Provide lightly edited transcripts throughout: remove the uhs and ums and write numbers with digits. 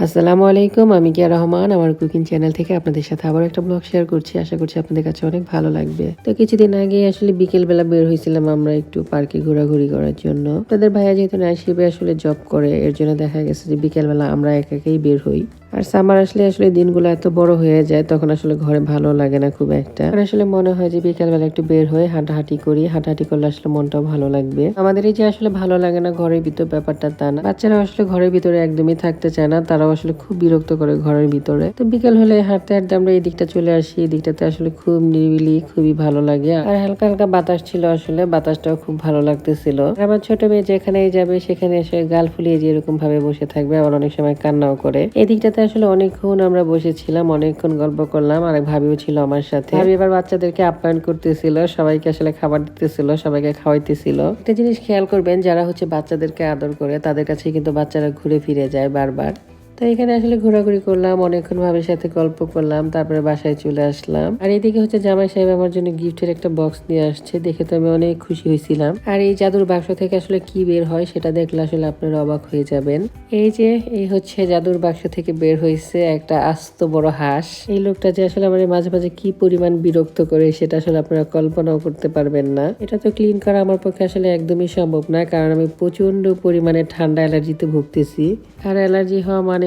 আসসালামু আলাইকুম। আমি কিয়া রহমান। আমার কুকিং চ্যানেল থেকে আপনাদের সাথে আবার একটা ব্লগ শেয়ার করছি। আশা করছি আপনাদের কাছে অনেক ভালো লাগবে। তো কিছুদিন আগে আসলে বিকেলবেলা বের হয়েছিলাম আমরা একটু পার্কে ঘোরাঘুরি করার জন্য। আপনাদের ভাইয়া যেহেতু নাইট শিফটে আসলে জব করে, এর জন্য দেখা গেছে যে বিকেলবেলা আমরা একাই বের হই। আর সামার আসলে দিনগুলো এত বড় হয়ে যায়, তখন আসলে ঘরে ভালো লাগে না খুব একটা। আর আসলে মনে হয় যে বিকেলবেলা একটু বের হয়ে হাঁটাহাঁটি করি। হাঁটাহাঁটি করলে আসলে মনটাও ভালো লাগবে। আমাদের এই যে আসলে ভালো লাগে না ঘরের ভিতর, ব্যাপারটা তা না। বাচ্চারা আসলে ঘরের ভিতরে একদমই থাকতে চায় না, তারাও আসলে খুব বিরক্ত করে ঘরের ভিতরে। তো বিকেল হলে হাঁটতে হাঁটতে আমরা এই দিকটা চলে আসি। এই দিকটাতে আসলে খুব নিরিবিলি, খুবই ভালো লাগে। আর হালকা হালকা বাতাস ছিল, আসলে বাতাসটাও খুব ভালো লাগতেছিল। আমার ছোট মেয়ে যেখানেই যাবে সেখানে এসে গাল ফুলিয়ে যে এরকম ভাবে বসে থাকবে, আবার অনেক সময় কান্নাও করে। এই দিকটাতে আসলে অনেকক্ষণ আমরা বসেছিলাম, অনেকক্ষণ গল্প করলাম। আর এক ভাবিও ছিল আমার সাথে। ভাবি এবার বাচ্চাদেরকে আপ্যায়ন করতেছিল, সবাইকে আসলে খাবার দিতেছিল, সবাইকে খাওয়াইতেছিল। একটা জিনিস খেয়াল করবেন, যারা বাচ্চাদেরকে আদর করে তাদের কাছে কিন্তু বাচ্চারা ঘুরে ফিরে যায় বারবার। তো এখানে আসলে ঘোরাঘুরি করলাম, অনেকক্ষণ ভাবির সাথে গল্প করলাম, তারপরে বাসায় চলে আসলাম। আর এদিকে জামাই সাহেব আমার জন্য গিফটের একটা বক্স নিয়ে আসছে, দেখে তো আমি অনেক খুশি হয়েছিলাম। আর এই জাদুর বাক্স থেকে আসলে কি বের হয় সেটা দেখলে আসলে আপনারা অবাক হয়ে যাবেন। এই জাদুর বাক্স থেকে বের হয়েছে একটা আস্ত বড় হাঁস। এই লোকটা যে আসলে আমার মাঝে মাঝে কি পরিমাণ বিরক্ত করে সেটা আসলে আপনারা কল্পনাও করতে পারবেন না। এটা তো ক্লিন করা আমার পক্ষে আসলে একদমই সম্ভব না, কারণ আমি প্রচন্ড পরিমাণে ঠান্ডা অ্যালার্জিতে ভুগতেছি। আর অ্যালার্জি হওয়া মানেই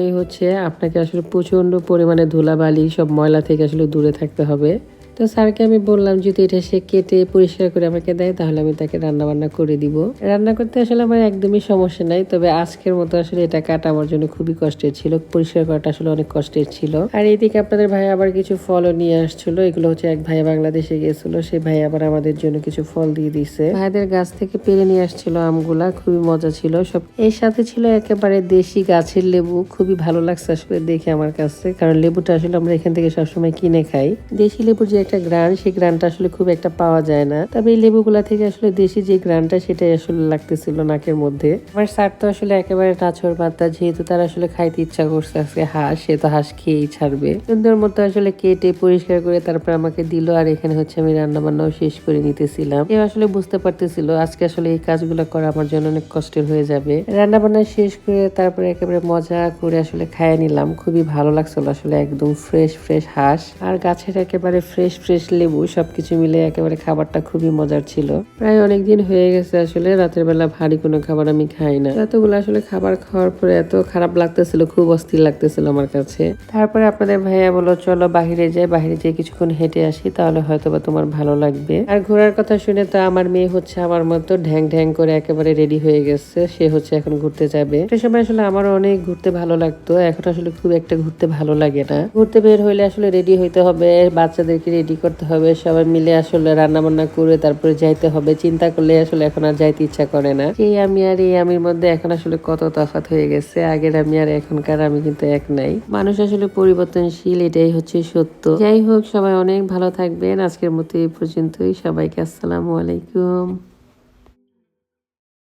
আপনাকে আসলে প্রচন্ড পরিমাণে ধুলাবালি সব ময়লা থেকে আসলে দূরে থাকতে হবে। তো স্যারকে আমি বললাম যদি এটা সে কেটে পরিষ্কার করে আমাকে দেয় তাহলে আমি তাকে রান্না বান্না করে দিব। রান্না করতে আসলে আমার একদমই সমস্যা নাই, তবে আজকের মতো আসলে এটা কাটা আমার জন্য খুবই কষ্টের ছিল, পরিষ্কার করাটা আসলে অনেক কষ্টের ছিল। আর এইদিকে আপনাদের ভাই আবার কিছু ফলও নিয়ে আসছিল। এগুলো এক ভাই বাংলাদেশে গিয়েছিল, সেই ভাই আবার আমাদের জন্য কিছু ফল দিয়ে দিছে। ভাইদের গাছ থেকে পেরে নিয়ে আসছিল আমগুলা, খুবই মজা ছিল সব। এর সাথে ছিল একেবারে দেশি গাছের লেবু, খুবই ভালো লাগছে আসলে দেখে আমার কাছে, কারণ লেবুটা আসলে আমরা এখান থেকে সবসময় কিনে খাই। দেশি লেবুর যে একটা গ্রান, সেই গ্রানটা আসলে খুব একটা পাওয়া যায় না, তবে এই লেবুগুলা থেকে আসলে দেশি যে গ্রানটা সেটাই আসলে লাগতেছিল নাকের মধ্যে। আমার স্যার তো আসলে একেবারে নাছর বাতা, যেহেতু তার আসলে খাইতে ইচ্ছা করছে আজকে হাঁস, সে তো হাঁস খেয়েই ছাড়বে। সুন্দর মতো আসলে কেটে পরিষ্কার করে তারপর আমাকে দিল। আর এখানে আমি রান্না বান্নাও শেষ করে নিতেছিলাম। কেউ আসলে বুঝতে পারতেছিল আজকে আসলে এই কাজগুলো করা আমার জন্য অনেক কষ্টের হয়ে যাবে। রান্না বান্না শেষ করে তারপরে একেবারে মজা করে আসলে খাইয়ে নিলাম। খুবই ভালো লাগছিল আসলে, একদম ফ্রেশ ফ্রেশ হাঁস আর গাছের একেবারে ফ্রেশ ফ্রেশ লেবু, সবকিছু মিলে একেবারে খাবারটা খুবই মজার ছিল। প্রায় অনেকদিন হয়ে গেছে আসলে রাতের বেলা ভারী কোনো খাবার আমি খাই না। এতগুলো আসলে খাবার খাওয়ার পরে এত খারাপ লাগতেছিল, খুব অস্থির লাগতেছিল আমার কাছে। তারপরে আপনাদের ভাইয়া বললো চলো বাহিরে যাই, বাহিরে যেয়ে কিছুক্ষণ হেঁটে আসি, তাহলে হয়তোবা তোমার ভালো লাগবে। আর ঘোরার কথা শুনে তো আমার মেয়ে আমার মতো ঢ্যাং ঢ্যাং করে একেবারে রেডি হয়ে গেছে। সে এখন ঘুরতে যাবে। সে সময় আসলে আমারও অনেক ঘুরতে ভালো লাগতো, এখন আসলে খুব একটা ঘুরতে ভালো লাগে না। ঘুরতে বের হইলে আসলে রেডি হইতে হবে, বাচ্চাদেরকে রেডি করতে হবে, সবাই মিলে আসলে রান্না বান্না করে তারপরে যাইতে হবে। চিন্তা করলে আসলে এখন আর যাইতে ইচ্ছা করে না। এই আমি আর এই আমির মধ্যে এখন আসলে কত তফাৎ হয়ে গেছে। আগের আমি আর এখনকার আমি কিন্তু এক নাই। মানুষ আসলে পরিবর্তনশীল, এটাই সত্য। যাই হোক, সবাই অনেক ভালো থাকবেন। আজকের মতো এই পর্যন্তই। সবাইকে আসসালামু আলাইকুম।